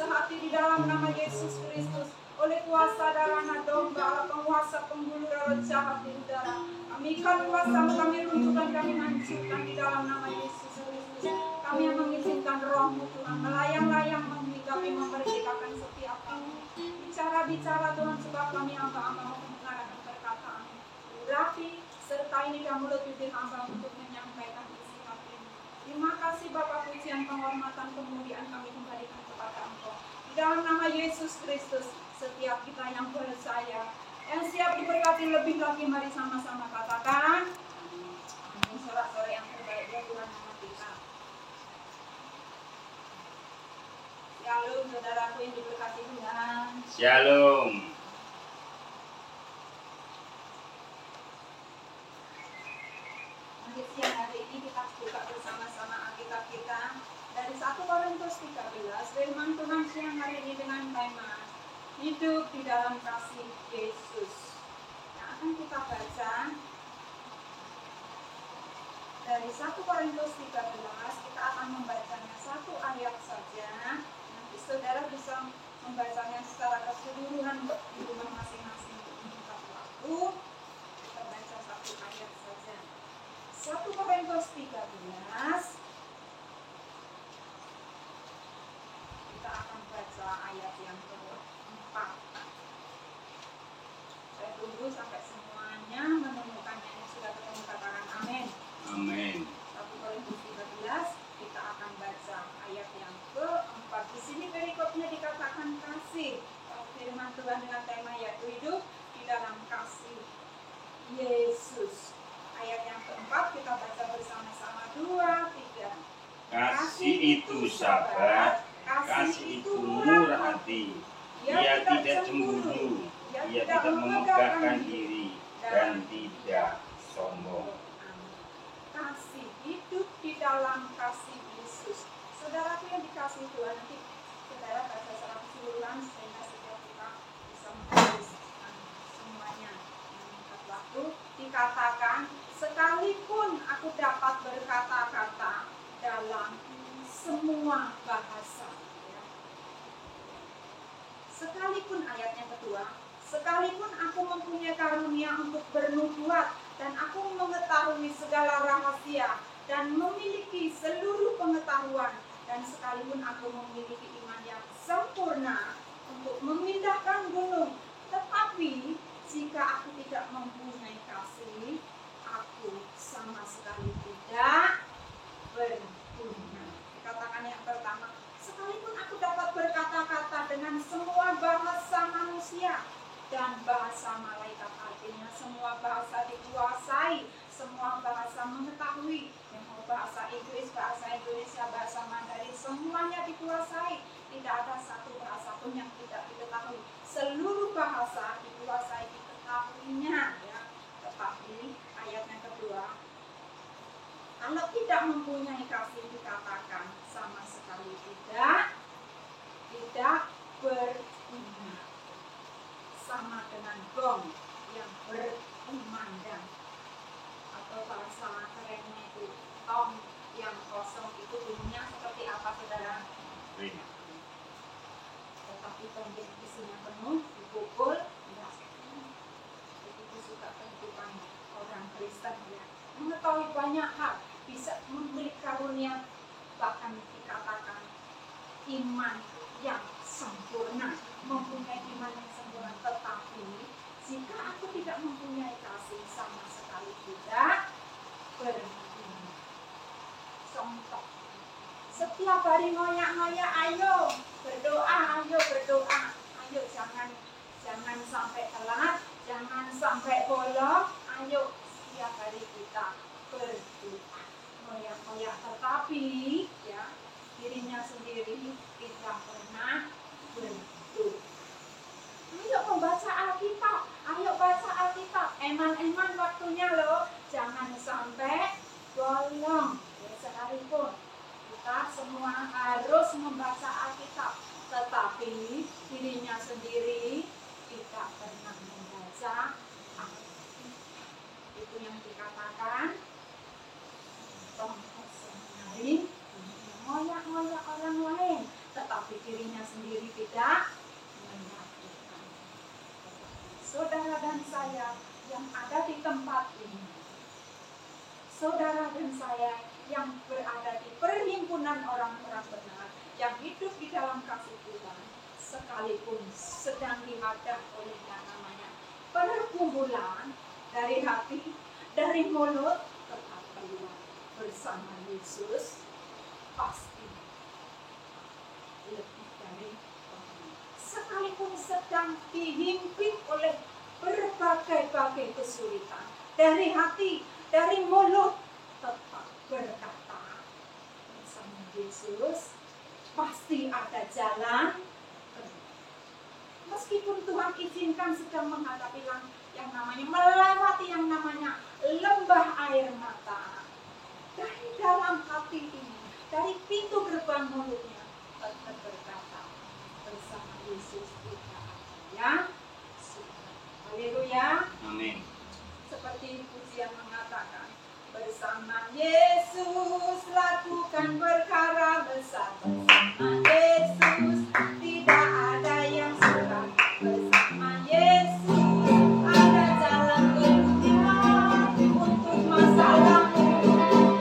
membaca hati di dalam nama Yesus Kristus. Oleh kuasa darah anak domba, penguasa penggulu roh jahat di udara, kami kuasa, kami runtuhkan, kami hancurkan di dalam nama Yesus Kristus. Kami yang mengizinkan roh-Mu Tuhan melayang-layang kami memerdekakan setiap kami. Bicara Tuhan, sebab kami hamba-hamba mendengarkan perkataan. Urapi sertai lidah mulut bibir hamba untuk menyampaikan isi hati ini. Terima kasih Bapa, pujian, penghormatan, kemuliaan kami kembalikan kepada Engkau. Di dalam nama Yesus Kristus, setiap kita yang percaya, yang siap diberkati lebih lagi, mari sama-sama katakan amin. Sorak-sorak yang terbaik ya Tuhan nama kita. Shalom saudaraku yang diberkati Tuhan. Shalom. Mari siang hari ini kita buka bersama-sama Alkitab kita dari 1 Korintus 13. Firman Tuhan siang hari ini dengan tema hidup di dalam kasih Yesus. Yang akan kita baca dari 1 Korintus 13. Kita akan membacanya satu ayat saja. Nanti saudara bisa membacanya secara keseluruhan di rumah masing-masing untuk waktu. Kita baca satu ayat saja. 1 Korintus 13. Kita akan baca ayat yang keempat. Saya tunggu sampai semuanya menemukannya. Yang sudah ketemu katakan amin. Amin. 1 Korintus 13, kita akan baca ayat yang keempat. Di sini perikopnya dikatakan kasih. Firman Tuhan dengan tema yaitu hidup di dalam kasih Yesus. Ayat yang keempat kita baca bersama-sama 2, 3. Kasih itu sabar, kasih itu murah hati. Ia tidak cemburu, ia tidak memegahkan diri dan tidak sombong. Kasih, hidup di dalam kasih Yesus. Saudaraku yang dikasihi Tuhan, nanti saudara baca secara keseluruhan sehingga setiap kita bisa menulis semuanya. Meningkat waktu dikatakan, sekalipun aku dapat berkata-kata dalam semua bahasa. Sekalipun ayatnya kedua, sekalipun aku mempunyai karunia untuk bernubuat dan aku mengetahui segala rahasia dan memiliki seluruh pengetahuan, dan sekalipun aku memiliki iman yang sempurna untuk memindahkan gunung, tetapi jika aku tidak mempunyai kasih, aku sama sekali tidak berguna. Dikatakan yang pertama, sekalipun aku dapat berkata-kata dengan semua bahasa manusia dan bahasa malaikat, artinya semua bahasa dikuasai, semua bahasa mengetahui, yang mau bahasa Inggris, bahasa Indonesia, bahasa Mandarin, semuanya dikuasai. Tidak ada satu bahasa pun yang tidak diketahui. Seluruh bahasa dikuasai, diketahuinya. Ya. Tetapi ayat yang kedua, kalau tidak mempunyai kasih dikatakan sama sekali tidak berguna. Sama dengan gong yang berkumandang, atau bahasa kerennya itu tong yang kosong itu bunyinya seperti apa saudara? Tetapi tong yang isinya penuh dipukul, tidak. Itu suka kehidupan orang Kristen ya. Mengetahui banyak hal, bisa memiliki karunia, bahkan dikatakan iman yang sempurna, mempunyai iman yang sempurna. Tetapi jika aku tidak mempunyai kasih, sama sekali tidak berguna. Contoh, setiap hari ngoyak-ngoyak, ayo berdoa, ayo jangan sampai telat, jangan sampai bolong, ayo setiap hari kita berdoa, ngoyak-ngoyak, tetapi ya dirinya sendiri tidak pernah berdoa. Ayo membaca Alkitab, ayo baca Alkitab, eman-eman waktunya loh, jangan sampai bolong. Ya, sehari pun kita semua harus membaca Alkitab, tetapi dirinya sendiri tidak pernah membaca Alkitab. Itu yang dikatakan tongkos seminarin, ngoyak-ngoyak orang lain, tetapi dirinya sendiri tidak menyatukan. Saudara dan saya yang ada di tempat ini, saudara dan saya yang berada di perhimpunan orang-orang benar, yang hidup di dalam kasih Tuhan, sekalipun sedang dihadap oleh yang namanya pergumulan dari hati, dari mulut, tetap keluar bersama Yesus pasti lebih dari pemenang. Sekalipun sedang dihimpit oleh berbagai-bagai kesulitan, dari hati, dari mulut, tetap berkata bersama Yesus pasti ada jalan. Meskipun Tuhan izinkan sedang menghadapi yang namanya melewati yang namanya lembah air mata, dari dalam hati ini, dari pintu gerbang mulutnya tetap berkata bersama Yesus kita yang suka. Haleluya. Amin. Seperti pujian mengatakan, bersama Yesus lakukan perkara besar. Bersama Yesus tidak ada yang sulit. Bersama Yesus ada jalan kemudian untuk masalahmu,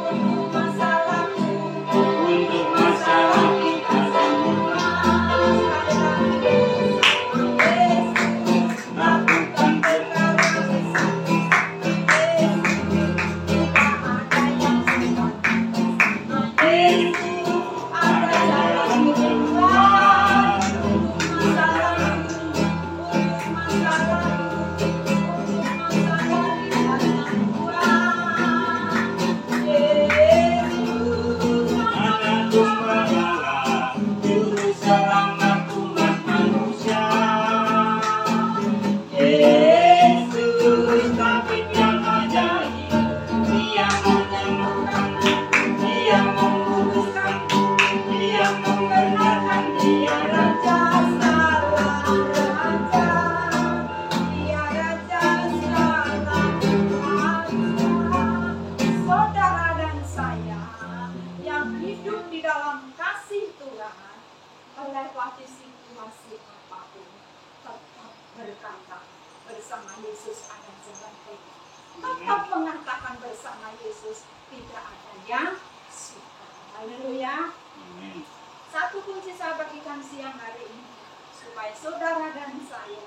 untuk masalahmu, Untuk masalah kita semua, lakukan perkara besar. Ada jalan keluar untuk masalahmu, untuk masalahmu, untuk masalah kita semua. Yesus ada gembala, juru selamat umat manusia. Yesus tabib yang ajaib, Dia menyembuhkan, Dia memuruskan, Dia membenarkan, Dia Raja salam Raja, Dia Raja salam Raja. Saudara dan saya yang hidup di dalam kasih Tuhan, melewati situasi apapun, tetap berkata bersama Yesus ada jalan keluar. Tetap mengatakan bersama Yesus tidak ada yang suka. Haleluya. Amin. Satu kunci saya bagikan siang hari ini, supaya saudara dan saya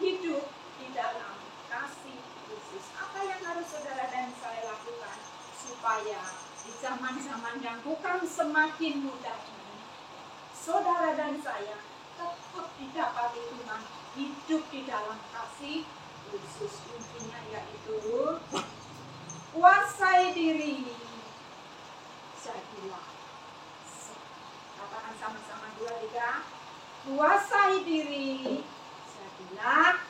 hidup di dalam kasih Yesus. Apa yang harus saudara dan saya lakukan supaya di zaman-zaman yang bukan semakin mudah ini, saudara dan saya tetap didapati Tuhan hidup di dalam kasih Yesus. Intinya yaitu kuasai diri, jadilah. Katakan sama-sama 2, 3. Kuasai diri, jadilah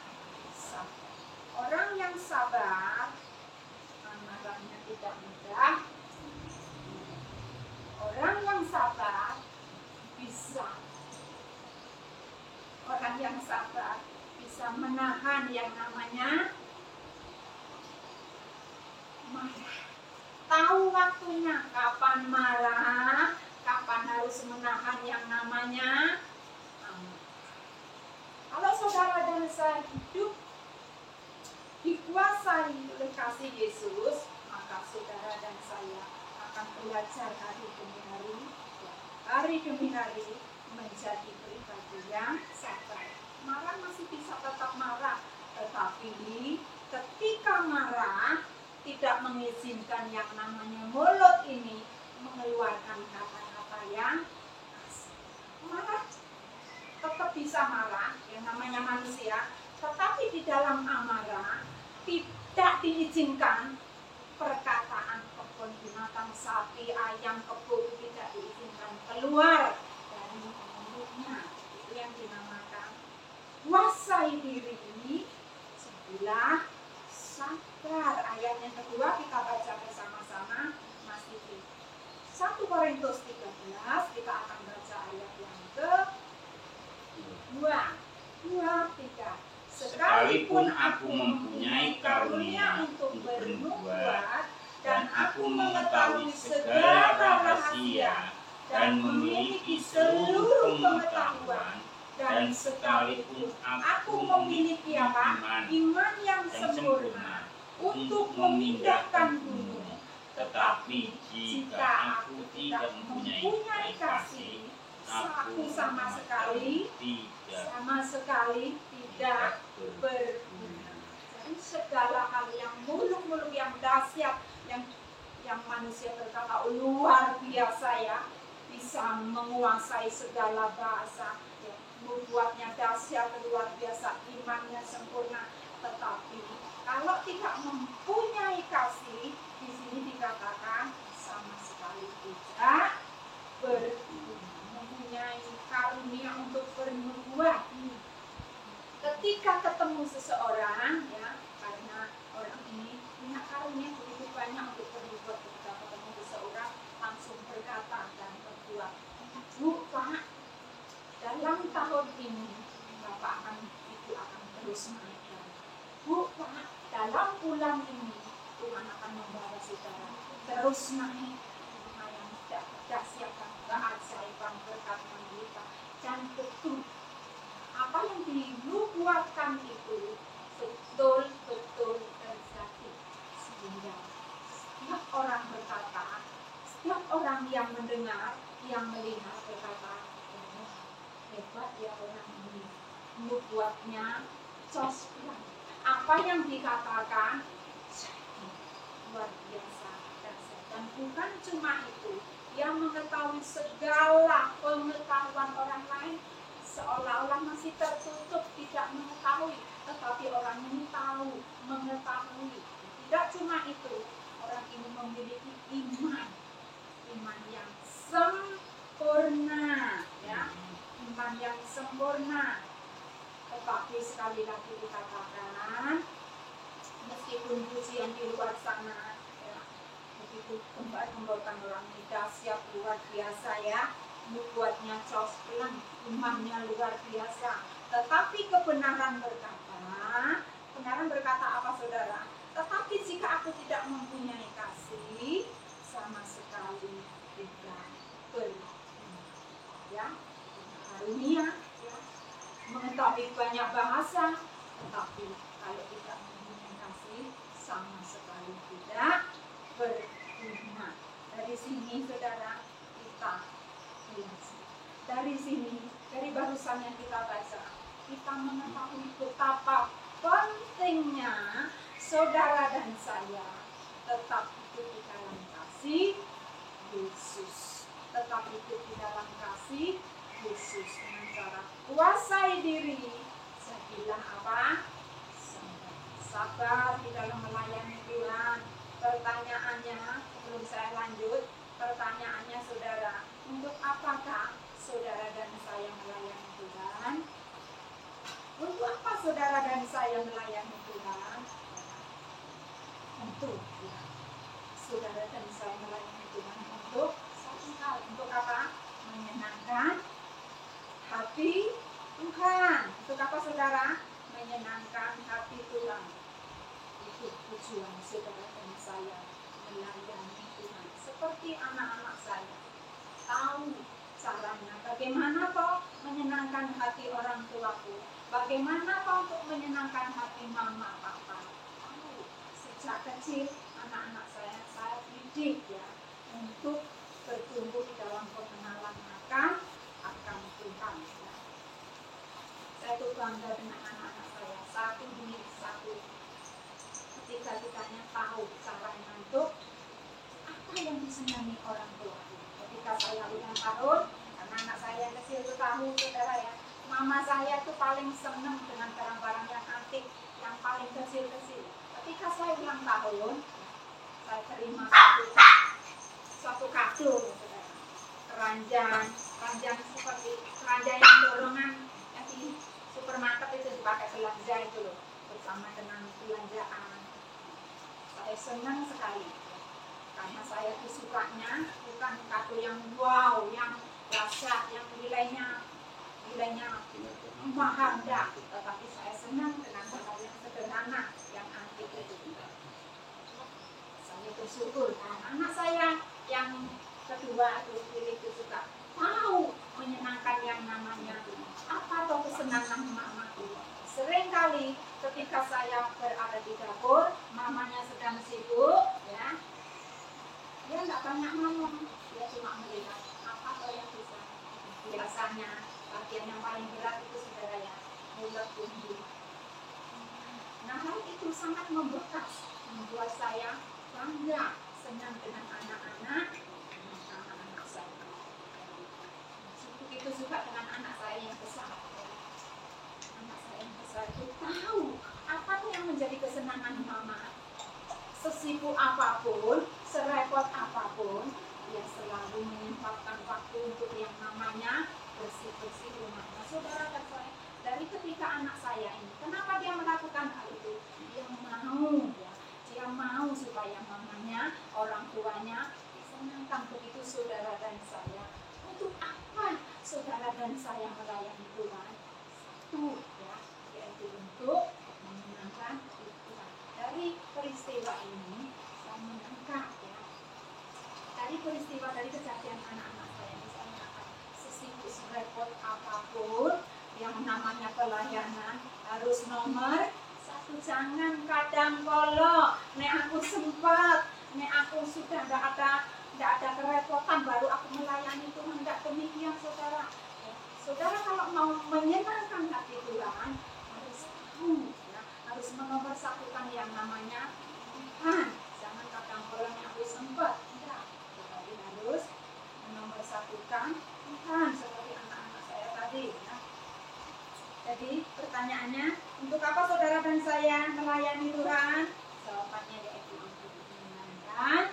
sabar. Orang yang sabar, amarahnya tidak mudah. Orang yang sabar bisa. Orang yang sabar bisa menahan yang namanya marah. Tahu waktunya kapan marah, kapan harus menahan yang namanya amarah. Kalau saudara dan saya hidup dikuasai oleh kasih Yesus, maka saudara dan saya akan belajar hari demi hari menjadi pribadi yang sabar. Marah masih bisa tetap marah, tetapi ketika marah tidak mengizinkan yang namanya mulut ini mengeluarkan kata-kata yang kasar. Marah tetap bisa marah, yang namanya manusia, tetapi di dalam amarah tidak diizinkan perkataan kebun binatang, sapi, ayam, kebo tidak diizinkan keluar dari mulutnya. Itu yang dinamakan kuasai diri, jadilah sabar. Ayat yang kedua kita baca bersama-sama, masih di 1 Korintus 13. Kita akan baca ayat yang ke-2, 3. Sekalipun aku mempunyai karunia untuk bernubuat, dan aku mengetahui segala rahasia dan memiliki seluruh pengetahuan, Dan sekalipun aku memiliki apa? Iman yang sempurna untuk memindahkan gunung, tetapi jika aku tidak mempunyai kasih, aku sama sekali tidak berguna. Jadi segala hal yang muluk-muluk, yang dahsyat, yang manusia berkata luar biasa ya, bisa menguasai segala bahasa, ya, membuatnya dahsyat luar biasa, imannya sempurna. Tetapi kalau tidak mempunyai kasih, di sini dikatakan sama sekali tidak berguna. Mempunyai karunia untuk bernubuat. Ketika ketemu seseorang, ya, karena orang ini punya karunia begitu banyak untuk bernubuat, ketika ketemu seseorang langsung berkata dan berbuat, Bu, Pak, dalam tahun ini Bapak akan terus naikkan. Bu, Pak, dalam bulan ini Tuhan akan membawa saudara terus naik. Yang dahsyat, keajaiban, berkat melimpah. Dan betul, apa yang dinubuatkan itu betul-betul terjadi. Sehingga setiap orang berkata, setiap orang yang mendengar, yang melihat berkata, oh, hebat ya orang ini, nubuatnya cosplan. Apa yang dikatakan jadi luar biasa. Dan bukan cuma itu, yang mengetahui segala pengetahuan orang lain seolah-olah masih tertutup, tidak mengetahui, tetapi orang ini tahu, mengetahui. Tidak cuma itu, orang ini memiliki iman yang sempurna, ya, iman yang sempurna. Tetapi sekali lagi dikatakan, meskipun pujian di luar sana, ya, begitu kembali orang ini dahsyat luar biasa ya, nubuatnya cosplan, imannya luar biasa. Tetapi kebenaran berkata apa saudara? Tetapi jika aku tidak mempunyai kasih, sama sekali tidak berguna. Ya, karunia, ya, mengetahui banyak bahasa, tetapi kalau tidak mempunyai kasih, sama sekali tidak berguna. Dari sini saudara kita belajar. Dari sini, dari barusan yang kita baca, kita mengetahui betapa pentingnya saudara dan saya tetap hidup di dalam kasih Yesus. Tetap hidup di dalam kasih Yesus dengan cara kuasai diri. Jadilah apa? Sabar di dalam melayani Tuhan. Pertanyaannya, sebelum saya lanjut, pertanyaannya saudara, untuk apakah saudara dan saya melayani Tuhan? Untuk apa saudara dan saya melayani Tuhan? Untuk, ya, saudara dan saya melayani Tuhan untuk satu hal. Untuk apa? Menyenangkan hati Tuhan. Untuk apa saudara? Menyenangkan hati Tuhan. Itu tujuan saudara dan saya melayani Tuhan. Seperti anak-anak saya tahu caranya. Bagaimana toh menyenangkan hati orang tuaku? Bagaimana toh untuk menyenangkan hati mama papa? Tahu. Sejak kecil anak-anak saya didik ya untuk bertumbuh di dalam pengenalan akan Tuhan. Ya. Saya tuh bangga dengan anak-anak saya. Satu demi satu. Ketika kitanya tahu caranya untuk apa yang disenangi orang tua. Ketika saya ulang tahun, karena anak saya yang kecil itu tahu saudara ya, mama saya tuh paling senang dengan barang-barang yang antik, yang paling kecil-kecil. Ketika saya ulang tahun, saya terima suatu kado, saudara. Keranjang seperti keranjang yang dorongan yang di supermarket itu dipakai belanja itu loh, bersama dengan belanjaan. Saya senang sekali karena saya tuh sukanya bukan kado yang wow, yang dahsyat, yang nilainya mahal, enggak. Tetapi saya senang dengan hal yang sederhana, yang antik itu. Saya bersyukur karena anak saya yang kedua itu pilih itu suka tahu menyenangkan yang namanya apa atau kesenangan mamaku. Seringkali ketika saya berada di dapur, mamanya sedang sibuk, ya, dia nggak banyak ngomong, dia cuma melihat apa atau yang bisa. Biasanya bagian yang paling berat itu saudara ya, mulut bumbu. Nah, hal itu sangat membekas, membuat saya bangga, senang dengan anak-anak saya. Begitu juga dengan anak saya yang besar. Anak saya yang besar itu tahu apa tuh yang menjadi kesenangan mama. Sesibuk apapun, serepot apapun, dia selalu menyempatkan waktu untuk yang namanya bersih-bersih rumahnya. Saudara dan saya, dari ketika anak saya ini, kenapa dia melakukan hal itu? Dia mau, ya, dia mau supaya mamanya, orang tuanya disenangkan. Begitu saudara dan saya. Untuk apa saudara dan saya melayani Tuhan? Satu, ya, yaitu untuk menyenangkan Tuhan. Dari peristiwa ini saya menangkap, ya, dari peristiwa, dari kejadian anak-anak saya ini, saya menangkap sesibuk serepot apapun yang namanya pelayanan harus nomor satu. Jangan kadang kala nek aku sempat, nek aku sudah tidak ada kerepotan baru aku melayani Tuhan. Tidak demikian saudara. Ya, saudara kalau mau menyenangkan hati Tuhan harus tahu, ya, harus menomorsatukan yang namanya Tuhan. Jangan kadang kala nek aku sempat, tidak, tetapi harus menomorsatukan Tuhan seperti anak-anak saya tadi, ya. Jadi pertanyaannya, untuk apa saudara dan saya melayani Tuhan? Jawabannya yaitu untuk menyenangkan,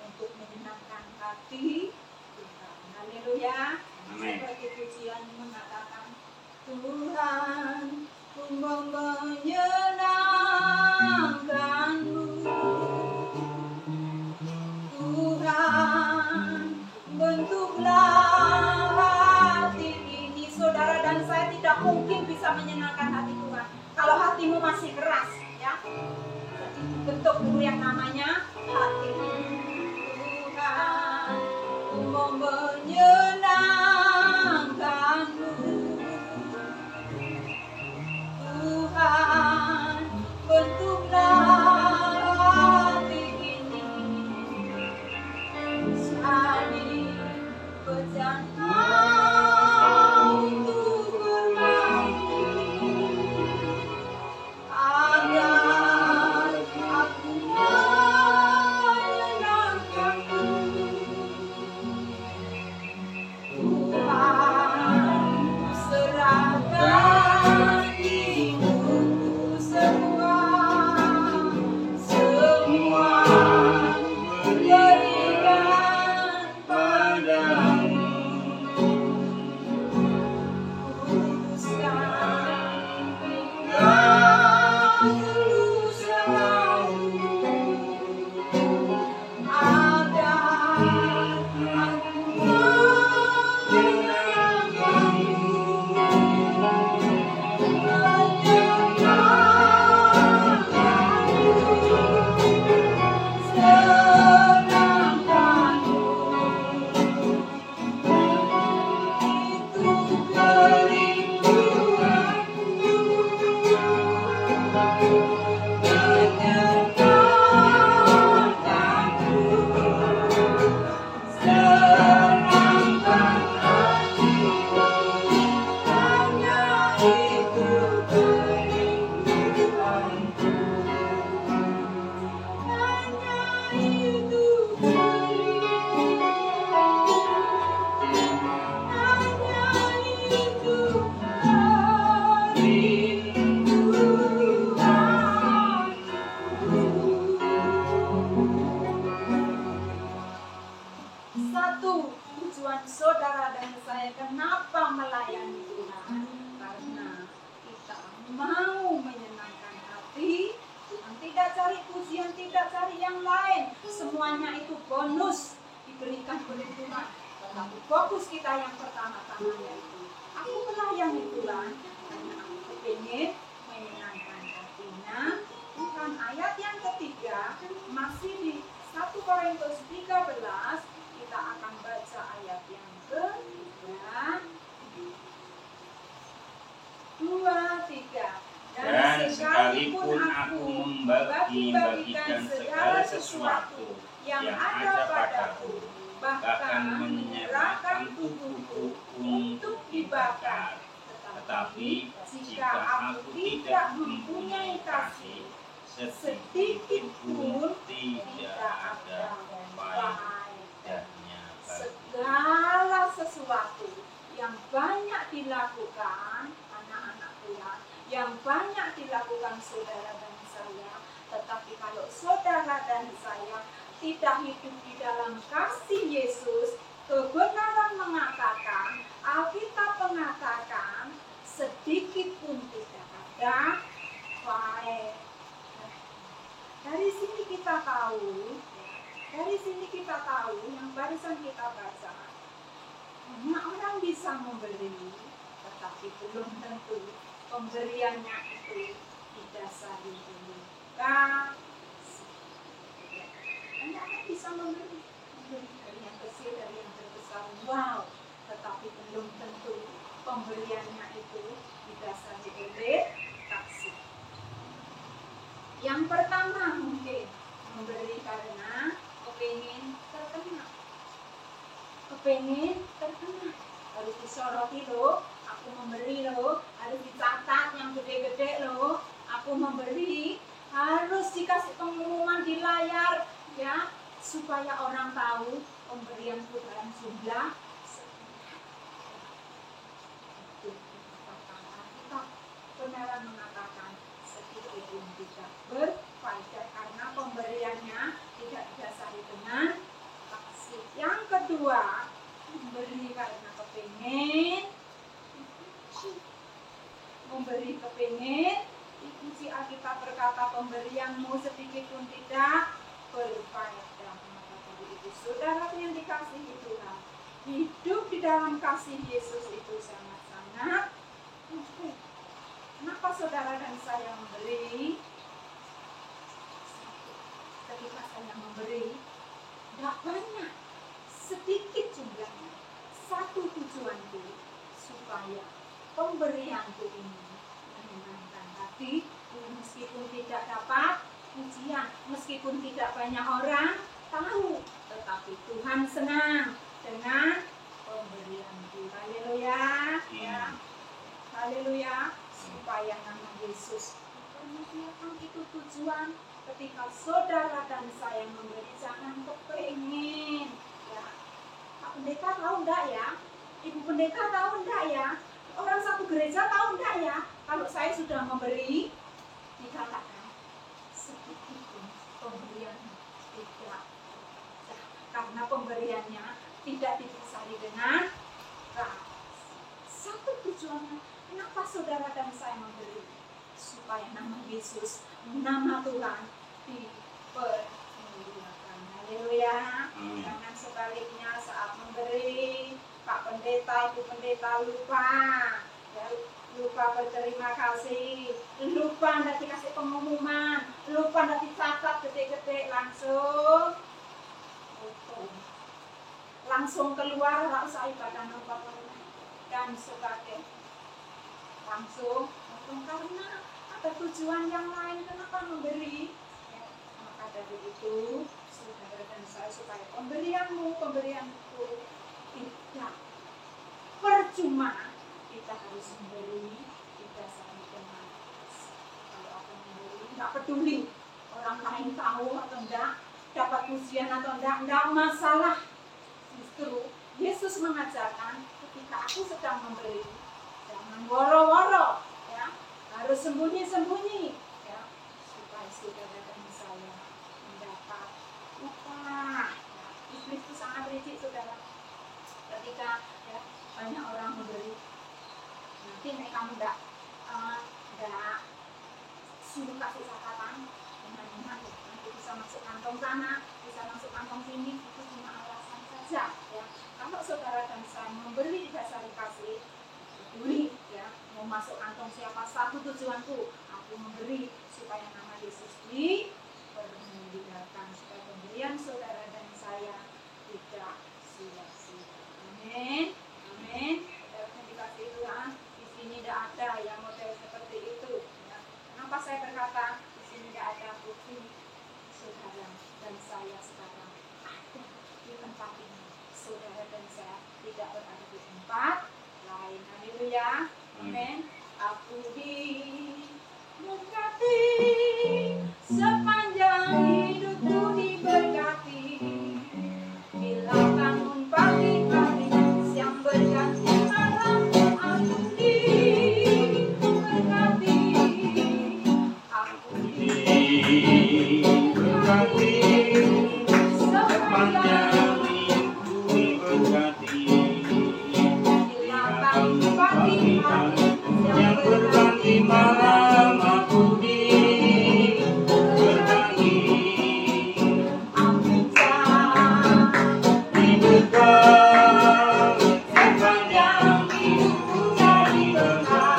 untuk menyenangkan hati Tuhan. Haleluya. Seperti pujian mengatakan, Tuhan, ku mau menyenangkan-Mu. Tuhan, bentuklah hati ini. Saudara dan saya tidak mungkin bisa menyenangkan hati Tuhan kalau hatimu masih keras, ya. Jadi bentuk dulu yang namanya hati. Tuhan, ku mau menyenangkan-Mu. Tuhan, bentuklah hati ini. Jadi berjanjilah untuk bermain agar aku menyenangkan-Mu. Tuhan, serahkan hidupku semua berikan padamu. Kuduskan dan tuluslah mau agar aku satu tujuan saudara dan saya kenapa melayani Tuhan, karena kita mau menyenangkan hati Tuhan. Tidak cari pujian, tidak cari yang lain, semuanya itu bonus diberikan oleh Tuhan. Tetapi fokus kita yang pertama-tama yaitu aku melayani Tuhan karena aku ingin menyenangkan hatinya Tuhan. Ayat yang ketiga masih di 1 Korintus 13. Kita akan baca ayat yang ke-3. sekalipun aku membagi-bagikan segala sesuatu yang ada padaku, bahkan menyerahkan tubuhku untuk dibakar. Tetapi jika aku tidak mempunyai kasih, sedikit pun tidak ada faedahnya bagiku. Segala sesuatu yang banyak dilakukan anak-anak Tuhan, yang banyak dilakukan saudara dan saya, tetapi kalau saudara dan saya tidak hidup di dalam kasih Yesus, kebenaran mengatakan, Alkitab mengatakan, sedikit pun tidak ada faedah. Dari sini kita tahu yang barusan kita baca, banyak orang bisa memberi, tetapi belum tentu pemberiannya itu didasari dengan kasih. Anda akan bisa memberi dari yang kecil, dari yang terbesar, wow, tetapi belum tentu pemberiannya itu didasari oleh kasih. Yang pertama mungkin memberi karena kepingin terkenal. Harus disoroti loh, aku memberi loh, harus dicatat yang gede-gede loh, aku memberi, harus dikasih pengumuman di layar ya, supaya orang tahu pemberianku dalam jumlah sekian. Itu kita kebenaran mengatakan sedikit pun tidak berfaedah karena pemberiannya tidak didasari dengan kasih. Yang kedua, memberi karena kepingin, dipuji Alkitab berkata pemberianmu sedikit pun tidak berfaedah. Maka dari itu saudara yang dikasihi Tuhan, hidup di dalam kasih Yesus itu sangat-sangat penting. Kenapa saudara dan saya memberi? Ketika saya memberi, tidak banyak, sedikit jumlahnya. Satu tujuanku, supaya pemberianku ini menyenangkan hati, meskipun tidak dapat pujian, meskipun tidak banyak orang tahu, tetapi Tuhan senang dengan pemberianku. Haleluya, ya, haleluya, supaya nama Yesus dipermuliakan. Itu tujuan. Ketika saudara dan saya memberi, jangan kepingin ya. Pak Pendeta tahu enggak ya? Ibu Pendeta tahu enggak ya? Orang satu gereja tahu enggak ya? Kalau saya sudah memberi, dikatakan sedikit pun pemberian tidak, karena pemberiannya tidak didasari dengan kasih. Satu tujuannya, kenapa saudara dan saya memberi? Supaya nama Yesus, nama Tuhan dipermuliakan. Haleluya. Jangan sebaliknya saat memberi, Pak Pendeta, Ibu Pendeta lupa ya, lupa berterima kasih, lupa tidak dikasih pengumuman, lupa tidak dicatat gede-gede, langsung keluar, tidak usah ibadah dan sebagainya, langsung karena ada tujuan yang lain. Kenapa memberi ya, maka dari itu saudara dan saya, supaya pemberianku tidak percuma, kita harus memberi didasari dengan kasih. Kalau aku memberi, tidak peduli orang lain tahu atau tidak, dapat pujian atau tidak masalah. Justru Yesus mengajarkan ketika aku sedang memberi, jangan woro-woro ya, harus sembunyi-sembunyi ya, supaya saudara dan saya mendapat upah ya. Iblis itu sangat licik saudara. Ketika ya, banyak orang memberi, nanti kamu tidak suruh kasih catatan dengan nanti bisa masuk kantong sana, bisa masuk kantong sini, itu cuma alasan saja ya. Kalau saudara dan saya memberi didasari kasih, peduli ya, mau masuk kantong siapa, satu tujuanku, aku memberi supaya nama Yesus dipermuliakan, supaya pemberian saudara dan saya tidak sia-sia. Amin, amin. Saudara yang dikasihi Tuhan, di sini tidak ada yang model seperti itu ya. Kenapa Mengapa saya berkata di sini tidak ada bukti saudara dan saya sekarang ada di tempat ini. Saudara dan saya tidak berada di tempat lain. Haleluya. Amin. Aku diberkati, sepanjang hidupku diberkati. Bila bangun pagi hari, siang berganti malam, aku diberkati. Aku diberkati, sepanjang hidupku diberkati. bila bangun pagi hari, Yang berganti malam, aku diberkati. aku Diberkati sepanjang hidupku jadi berkah.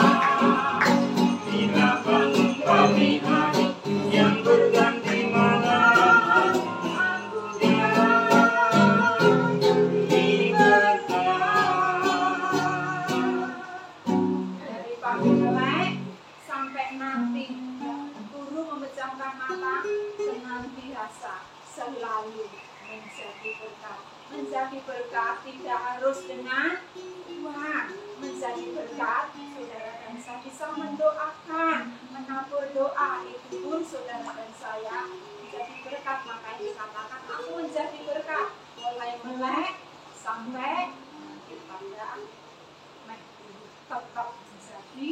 Bila bangun pagi hari, yang berganti malam, aku diberkati. dari pagi melek sampai nanti guru memejamkan mata, senantiasa selalu menjadi berkat tidak harus dengan uang, menjadi berkat. Saudara dan saya bisa mendoakan, menabur doa, itu pun saudara dan saya menjadi berkat. Makanya dikatakan aku menjadi berkat mulai melek sampai pada tetap menjadi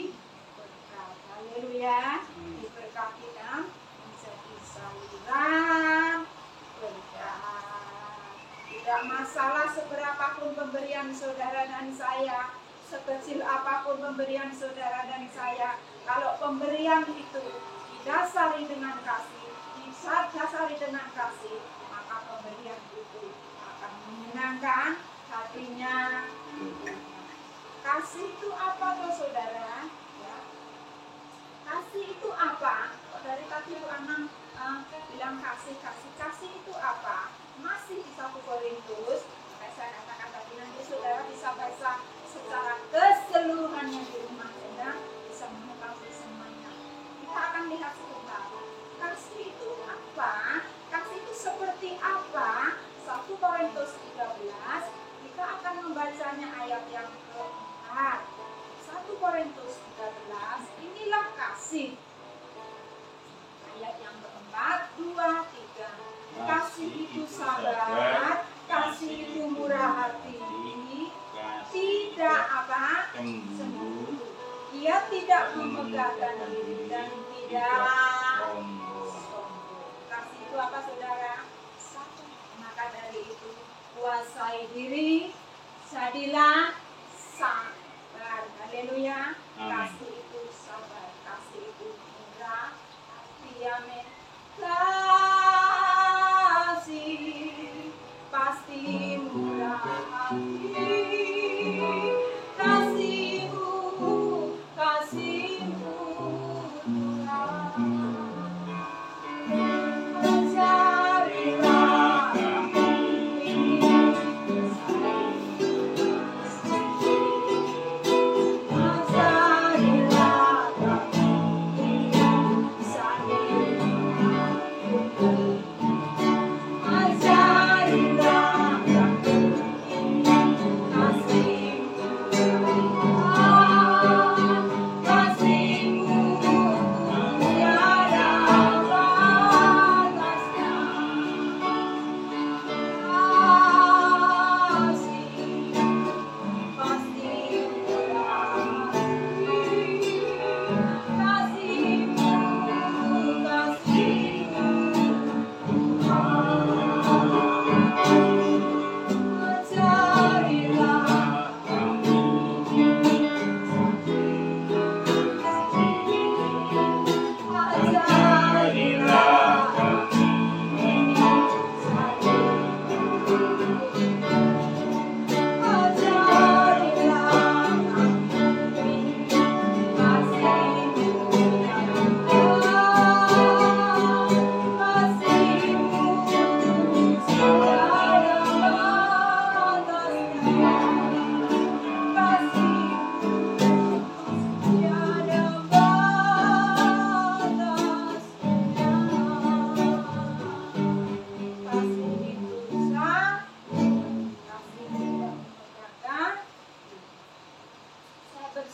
berkat. Haleluya. Diberkati dan menjadi saluran berkat. Tidak masalah seberapapun pemberian saudara dan saya, sekecil apapun pemberian saudara dan saya, kalau pemberian itu didasari dengan kasih, maka pemberian itu akan menyenangkan hatinya. Kasih itu apa toh saudara? Ya. Kasih itu apa? Dari tadi Bu Anang bilang kasih itu apa? Masih di 1 Korintus. Saya katakan tadi, nanti saudara bisa baca secara keseluruhannya di rumah, saudara bisa mengetahui semuanya. Kita akan lihat sebentar. Kasih itu apa? Kasih itu seperti apa? 1 Korintus 13. Kita akan membacanya ayat yang keempat. 1 Korintus 13. Inilah kasih. Ayat yang keempat, 2, 3. Kasih itu sabar, kasih itu murah hati, tidak apa? Cemburu. Ia tidak memegahkan diri dan tidak sombong. Kasih itu apa saudara? Sabar. Maka dari itu kuasai diri, jadilah sabar. Haleluya. Kasih itu sabar, kasih itu murah hati. Amin. Kasih pasti murah hati. Kasihmu murah. Mencarilah kami.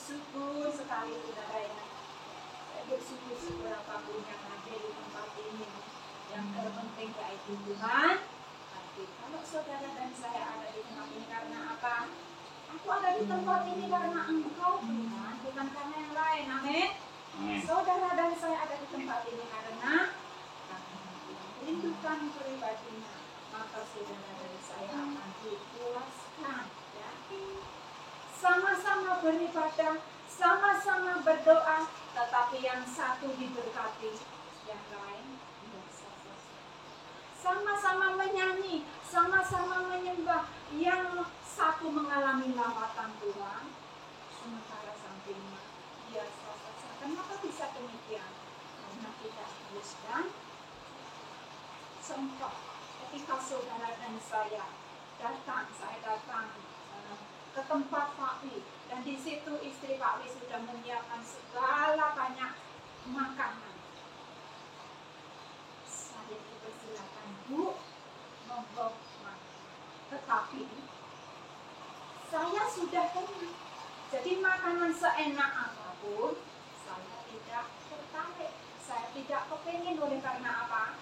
bersyukur sekali saudara ya. Saya bersyukur apapun yang ada di tempat ini. Yang terpenting yaitu Tuhan. Kalau saudara dan saya ada di tempat ini karena apa? Aku ada di tempat ini karena Engkau Tuhan, bukan karena yang lain. Amin. Saudara dan saya ada di tempat ini karena rindukan pribadinya, maka saudara dan saya akan dipuaskan. Ya. Sama-sama beribadah, sama-sama berdoa, tetapi yang satu diberkati, yang lain biasa-biasa. Sama-sama menyanyi, sama-sama menyembah, yang satu mengalami lambatan Tuhan, sementara sampingnya biasa-biasa. Kenapa bisa demikian? Karena kita harus dan sempat ketika saudara dan saya datang ke tempat Pak Wi, dan di situ istri Pak Wi sudah menyiapkan segala banyak makanan. Saya dipersilakan, Bu, monggo makan. Tetapi saya sudah kenyang. Jadi makanan seenak apapun saya tidak tertarik, saya tidak kepingin. Oleh karena apa?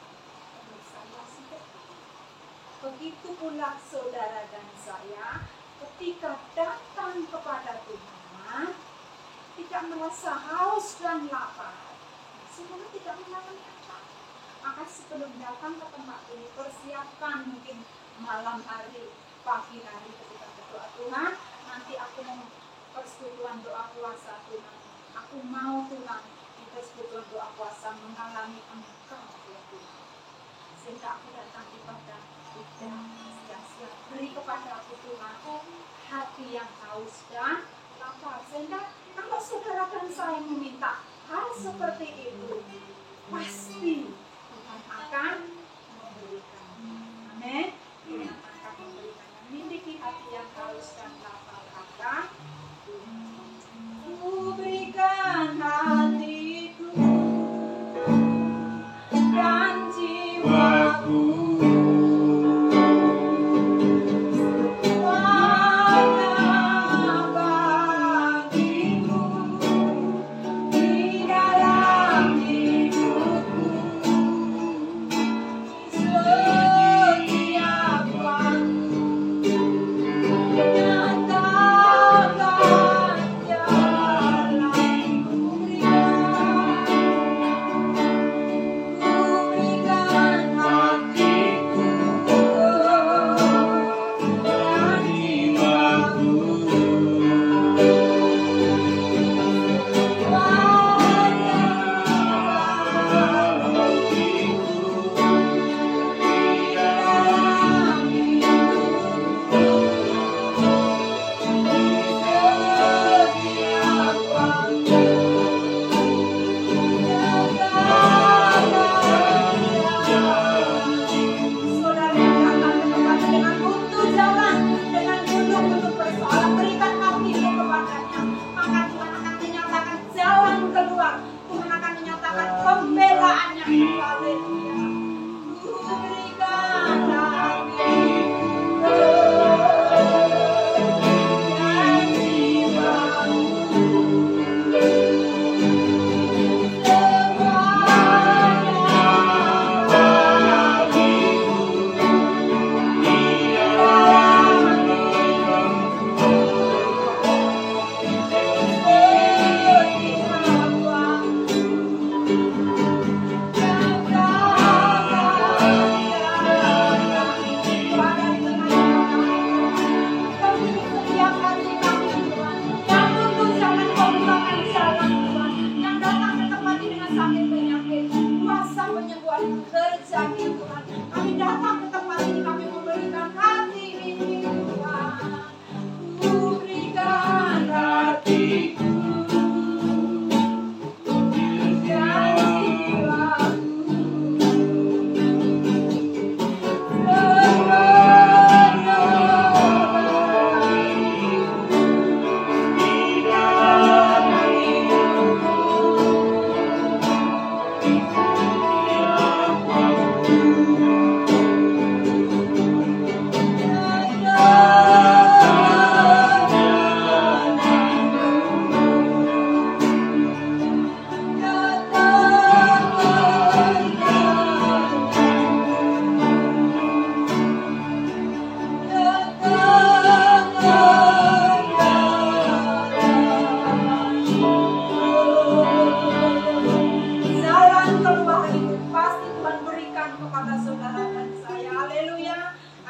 Saya sudah. Begitu pula saudara dan saya ketika datang kepada Tuhan tidak merasa haus dan lapar, saudara tidak mengalami apa. Maka sebelum datang ke tempat ini persiapkan mungkin malam hari, pagi hari ketika berdoa, Tuhan, nanti aku mau persekutuan doa puasa Tuhan. Aku mau Tuhan di persekutuan doa puasa mengalami Engkau ya Tuhan. Sehingga aku datang ibadah tidak sia-sia. Beri kepada aku Tuhan hati yang haus dan lapar. Sehingga kalau saudara dan saya meminta hal seperti itu, pasti Tuhan akan memberikan. Amin. Tuhan akan memberikan. Memiliki hati yang haus dan lapar akan ku berikan hatiku dan jiwaku.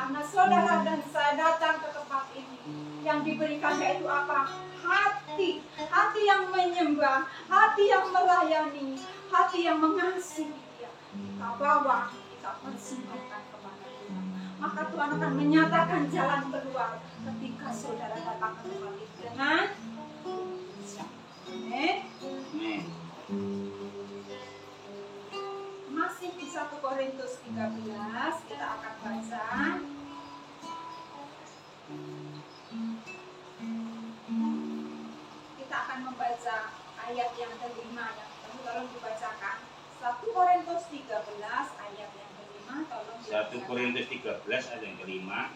Karena saudara dan saya datang ke tempat ini, yang diberikan yaitu apa? Hati, hati yang menyembah, hati yang melayani, hati yang mengasihi Dia. Kita bawa, kita persembahkan kepada Tuhan. Maka Tuhan akan menyatakan jalan keluar ketika saudara datang ke tempat itu dengan amin. Masih di 1 Korintus 13 kita akan baca. Kita akan membaca ayat yang kelima, yang tolong dibacakan. 1 Korintus 13 ayat yang kelima, tolong dibacakan. 1 Korintus 13 ayat yang kelima.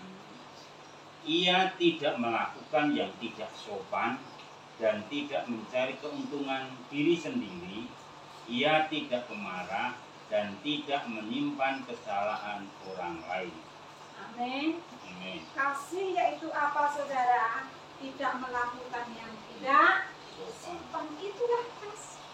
Ia tidak melakukan yang tidak sopan dan tidak mencari keuntungan diri sendiri. Ia tidak pemarah dan tidak menyimpan kesalahan orang lain. Amin. Amin. Kasih yaitu apa, saudara? Tidak melakukan yang tidak sopan. Itulah kasih.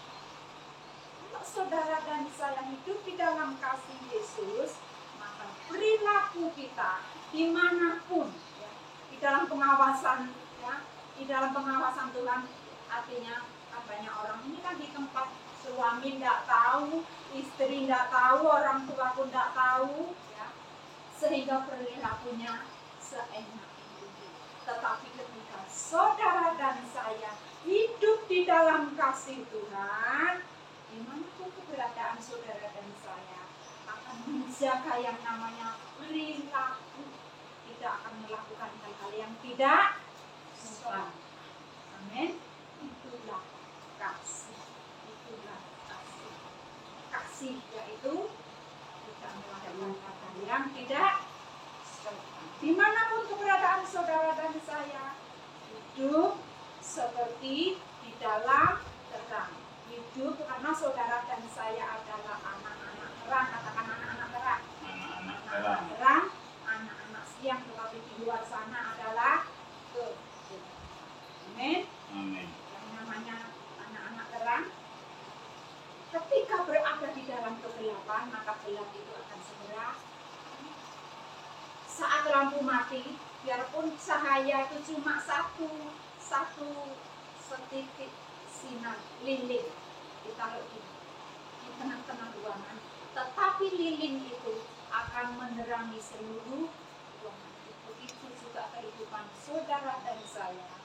Kalau saudara dan saya hidup di dalam kasih Yesus, maka perilaku kita dimanapun, ya, di dalam pengawasan, ya, di dalam pengawasan Tuhan, artinya banyak orang ini kan di tempat suami tidak tahu, istri tidak tahu, orang tua pun tidak tahu, ya, sehingga perilakunya seenak itu. Tetapi ketika saudara dan saya hidup di dalam kasih Tuhan, dimanapun keberadaan saudara dan saya akan menjaga yang namanya perilaku, tidak akan melakukan hal-hal yang tidak sopan. Amin. Itulah kasih. Itulah kasih. Kasih yaitu tidak melakukan hal yang tidak sopan. Dimanapun keberadaan saudara dan saya, hidup seperti di dalam terang. Hidup karena saudara dan saya adalah anak-anak terang. Katakan anak-anak terang. Anak-anak Anak-anak terang, anak-anak siang, tetapi di luar sana adalah kegelapan. Amin. Amin. Yang namanya anak-anak terang, ketika berada di dalam kegelapan, maka gelap itu akan segera. Saat lampu mati, biarpun cahaya itu cuma satu setitik sinar lilin ditaruh di tengah-tengah ruangan, tetapi lilin itu akan menerangi seluruh ruangan. Begitu juga kehidupan saudara dan saya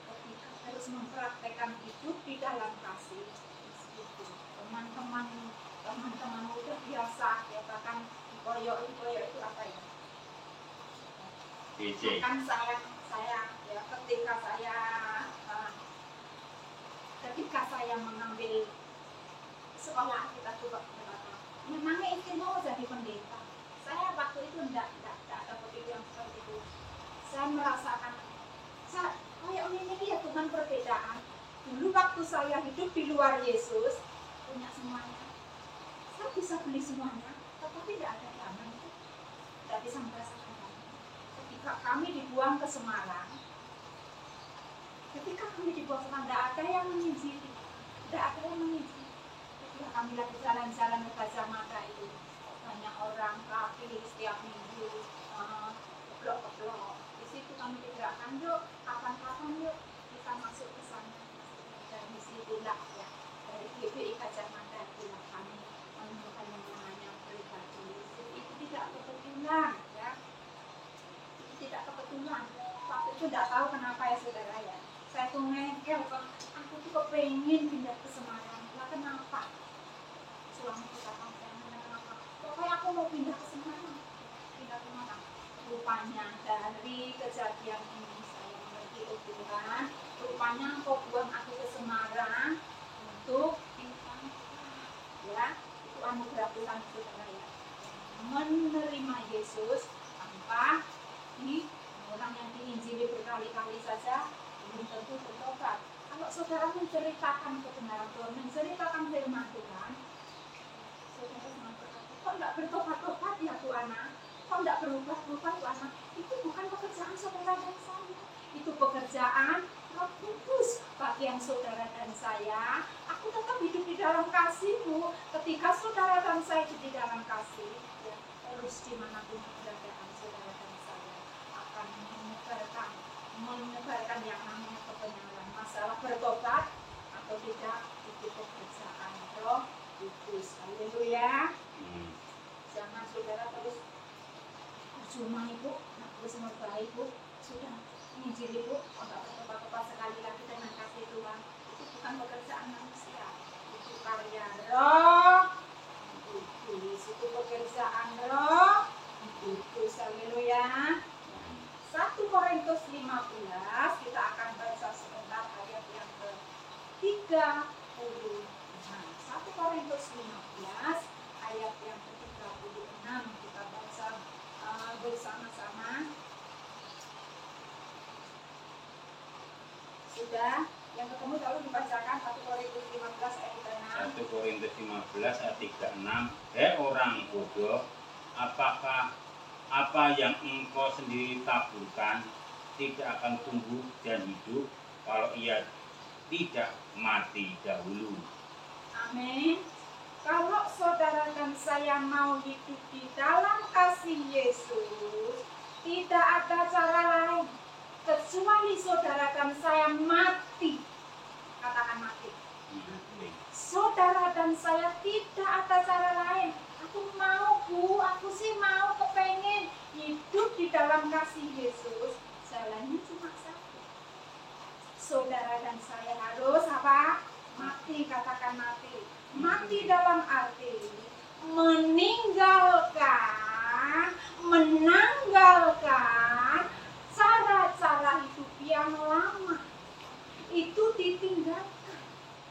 ketika harus mempraktekkan hidup di dalam kasih. Teman-teman udah biasa katakan koyok itu apa ya? DC. Kan saya ya ketika saya mengambil sekolah kita coba berkata, memangnya istri mau jadi pendeta. Saya waktu itu tidak ada kepikiran seperti itu. Saya merasakan, kayak ini ya Tuhan perbedaan. Dulu waktu saya hidup di luar Yesus, punya semuanya. Saya bisa beli semuanya, tetapi tidak ada damai itu. Tidak bisa merasakan damai. Ketika kami dibuang ke Semarang, tidak ada yang menginjili. Ketika kami lagi jalan-jalan ke Gajah Mada itu, banyak orang kafir setiap minggu, keblok-keblok. Di situ kami digerakkan, yuk, kapan-kapan yuk kita masuk ke sana. Dan di situlah ya, dari GBI Gajah Mada itulah kami menemukan yang namanya pribadi. Itu tidak kebetulan, ya. Itu tidak kebetulan. Waktu itu tidak tahu kenapa ya saudara ya. Saya tuh ngengkel, aku tuh kepengen pindah ke Semarang. Lah kenapa? Suami kita kenapa? Pokoknya aku mau pindah ke Semarang. Pindah ke mana? Rupanya dari kejadian ini saya mengerti Tuhan. Rupanya kau buang aku ke Semarang untuk ya, itu anugerah Tuhan saudara ya. Menerima Yesus tanpa orang yang diinjili berkali-kali saja belum tentu bertobat. Kalau saudara menceritakan kebenaran Tuhan, menceritakan firman Tuhan, saudara sangat berkata, kok tidak bertobat-tobat ya Tuhan? Kok tidak berubah-ubah Tuhan? Itu bukan pekerjaan saudara dan saya. Itu pekerjaan Roh Kudus bagi yang saudara dan saya. Aku tetap hidup di dalam kasih-Mu. Ketika saudara dan saya hidup di dalam kasih, ya, terus dimanapun keberadaan saudara dan akan menebarkan yang namanya kebenaran. Masalah bertobat atau tidak itu pekerjaan Roh Kudus. Haleluya. Jangan saudara terus cuma ibu, terus baik bu, sudah menginjil ibu, enggak bertobat-tobat sekali lagi dengan kasih Tuhan. Itu bukan pekerjaan manusia, itu karya Roh Kudus. Itu pekerjaan Roh Kudus. Haleluya. 1 Korintus 15 kita akan baca sebentar ayat yang ke-36. 1 Korintus 15 ayat yang ke-36 kita baca bersama-sama. Sudah? Yang ketemu lalu dibacakan 1 Korintus 15 ayat 36. 1 Korintus 15 ayat 36. Hei orang bodoh, apakah apa yang engkau sendiri taburkan tidak akan tumbuh dan hidup kalau ia tidak mati dahulu? Amin. Kalau saudara dan saya mau hidup di dalam kasih Yesus, tidak ada cara lain kecuali saudara dan saya mati. Katakan mati. Saudara dan saya tidak ada cara lain. Aku mau bu, aku sih mau kepengen hidup di dalam kasih Yesus. Jalannya cuma satu. Saudara dan saya harus apa? Mati, katakan mati. Mati dalam arti menanggalkan cara-cara hidup yang lama. Itu ditinggalkan,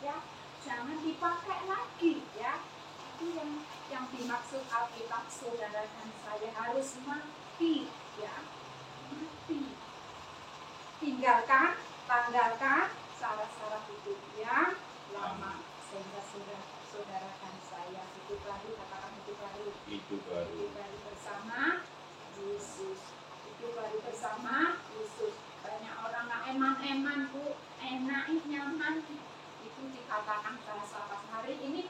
ya. Jangan dipakai lagi, ya. Itu yang dimaksud Alkitab. Saudara dan saya harus mati, ya. Mati. Tanggalkan cara-cara hidup yang lama. Sehingga saudara dan saya hidup baru, katakan hidup baru. Hidup baru bersama Yesus. Hidup baru bersama Yesus. Banyak orang nggak eman-eman bu, enak, nyaman. Itu dikatakan bahasa pas hari ini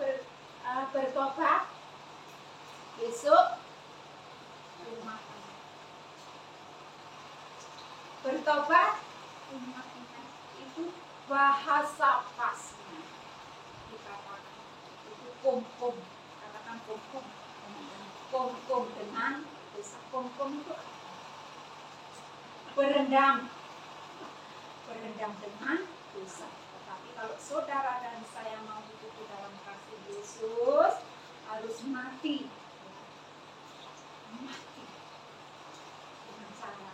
bertobat, besok rumah tangga. Bertobat rumah tangga itu bahasa pasnya dikatakan itu kom-kom, katakan kom-kom, kom-kom dengan dosa. Kom-kom itu berendam dengan dosa. Tetapi kalau saudara dan saya mau hidup di dalam kasih Yesus, harus mati dengan cara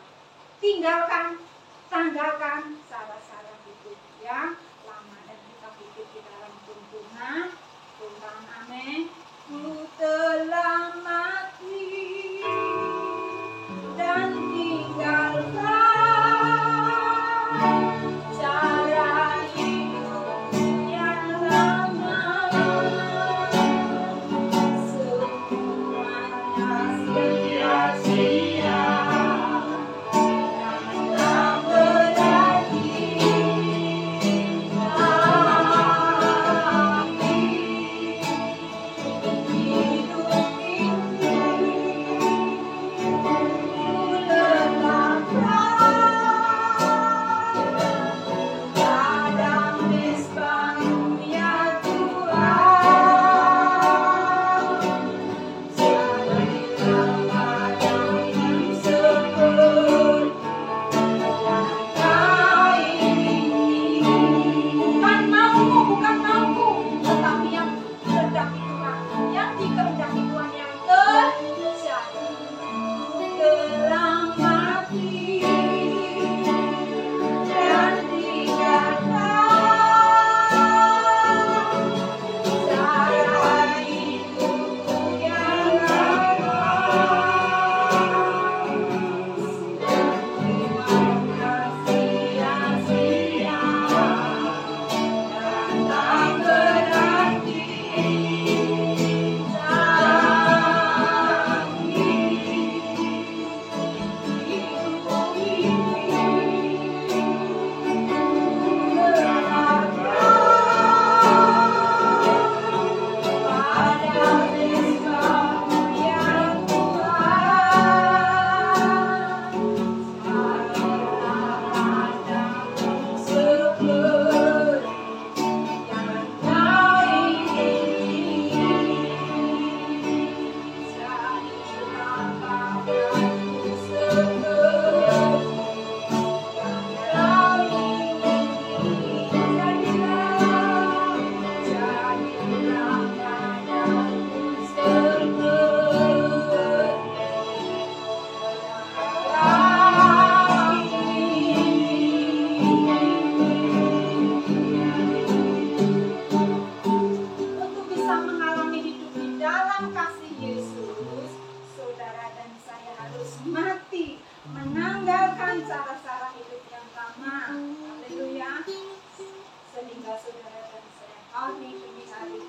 tanggalkan cara-cara hidup yang lama dan kita hidup di dalam tuntunan Tuhan. Amin. Ku telah mati dan tinggalkan cara hidup yang lama, semuanya sia-sia dan tak berarti hari demi hari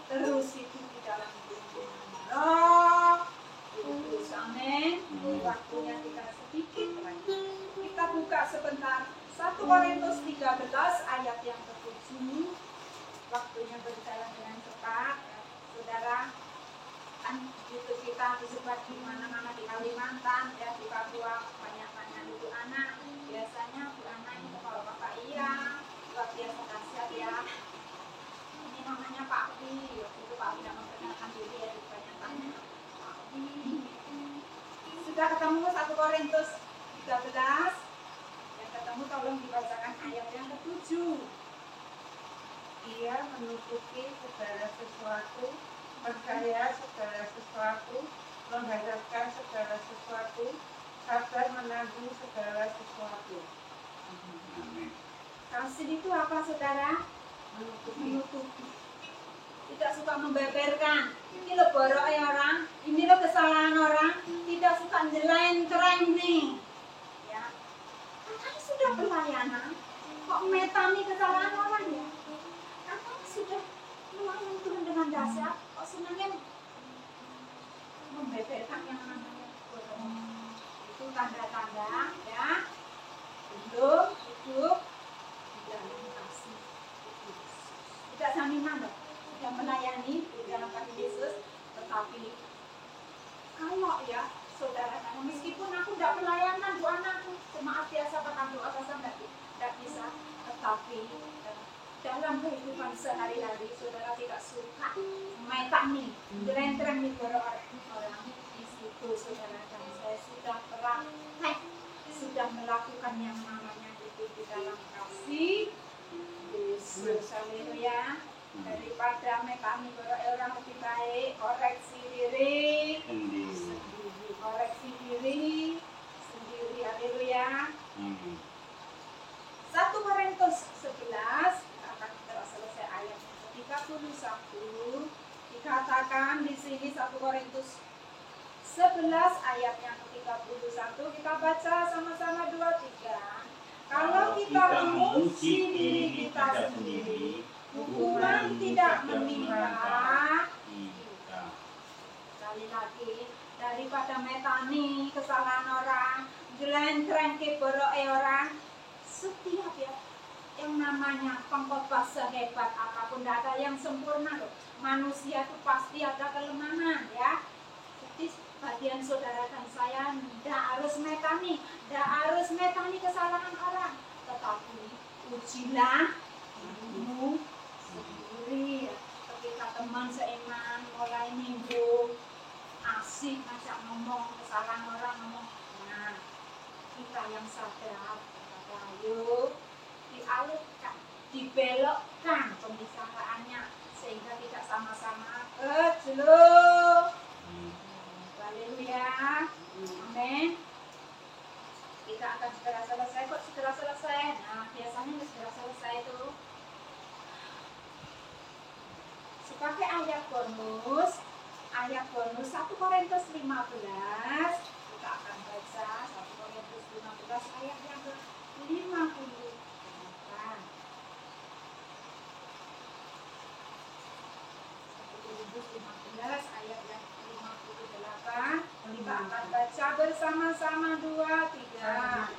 terus hidup di dalam tuntunan Roh Kudus. Amin. Waktunya kita sedikit lagi. Kita buka sebentar 1 Korintus 13 ayat yang ke-7. Waktunya berjalan dengan cepat, ya. Saudara, kan YouTube kita disebar di mana-mana di Kalimantan, ya, di Papua banyak-banyak ibu anak. Biasanya ibu anak itu kalau Bapak iya luar biasa dahsyat ya. Ini namanya Pak Wi. Waktu itu Pak Wi tidak memperkenalkan diri ya, banyak-banyak. Pak Wi. Sudah ketemu 1 Korintus 13. Yang ketemu tolong dibacakan ayat yang ke-7. Ia menutupi segala sesuatu, percaya segala sesuatu, mengharapkan segala sesuatu, sabar menanggung segala sesuatu. Amin. Kasih itu apa saudara? Menutupi. Tidak suka membeberkan. Ini lo borok orang, ini lo kesalahan orang. Tidak suka nyelentreng nih. Ya. Katanya sudah pelayanan, kok metani kesalahan orang ya? Katanya sudah melayani Tuhan dengan dahsyat, kok senangnya membeberkan yang namanya borok. Itu tanda-tanda ya. Belum hidup di dalam kasih Yesus. Tidak saminan loh, tidak melayani di dalam kasih Yesus, tetapi kalau ya saudara, meskipun aku tidak pelayanan doa anakku, jemaat biasa bahkan doa atasan tidak bisa, tetapi dalam kehidupan sehari-hari saudara tidak suka metani, jelentren di orang di situ saudara, dan saya sudah praktek, sudah melakukan yang namanya hidup di dalam kasih Yesus. Haleluya. Daripada metani orang lebih baik koreksi diri Sendiri. koreksi diri sendiri. Haleluya. 1 Korintus 11 akan kita selesai ayat 31. Dikatakan di sini 1 Korintus 11 ayat yang ke-31. Kita baca sama-sama 2, 3. Kalau kita memuji diri kita sendiri, hukuman tidak menimpa kita. Sekali lagi, daripada metani kesalahan orang, jelentren ke boroke orang, setiap ya yang namanya pengkhotbah sehebat apapun, tidak ada yang sempurna loh. Manusia itu pasti ada kelemahan ya. Jadi bagian saudara dan saya tidak harus metani kesalahan orang, tetapi ujilah dirimu sendiri. Ketika teman seiman mulai nimbrung asik ngajak ngomong kesalahan orang, ngomong, nah kita yang sadar, ayo dialihkan, dibelokkan pembicaraannya sehingga tidak sama-sama kejlok. Haleluya. Amin. Kita akan segera selesai. Kok segera selesai? Nah, biasanya segera selesai itu sebagai ayat bonus 1 Korintus 15. Kita akan baca 1 Korintus 15 ayat yang ke-50. 15 ayat yang 58. Kita akan baca bersama-sama 2, 3.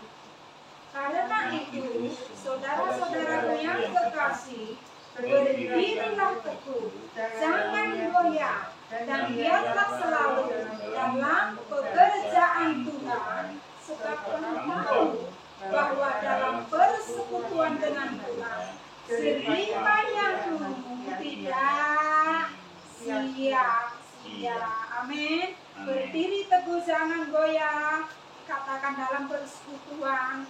Karena itu, saudara-saudaraku yang kekasih, berdirilah teguh, jangan goyah, dan giatlah selalu dalam pekerjaan Tuhan, sebab kamu tahu bahwa dalam persekutuan dengan Tuhan, jerih payahmu tidak sia-sia. Amin. Berdiri teguh, jangan goyah. Katakan dalam persekutuan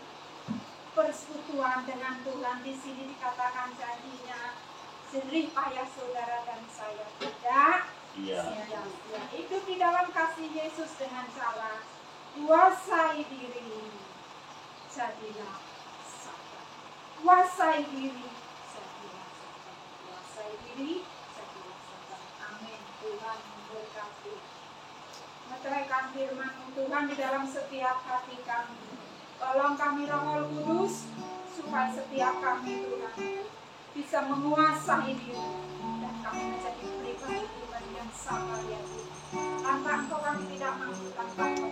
dengan Tuhan. Di sini dikatakan janjinya, jerih payah saudara dan saya tidak sia-sia. Hidup di dalam kasih Yesus dengan cara kuasai diri, jadilah sabar. Kuasai diri, jadilah sabar. Kuasai diri, jadilah sabar. Amin. Tuhan memberkati. Meteraikan firman Tuhan di dalam setiap hati kami. Tolong kami Roh Kudus supaya setiap kami Tuhan bisa menguasai diri, dan kami menjadi pribadi-pribadi yang sabar ya Tuhan. Tanpa Engkau kami tidak mampu, tanpa Engkau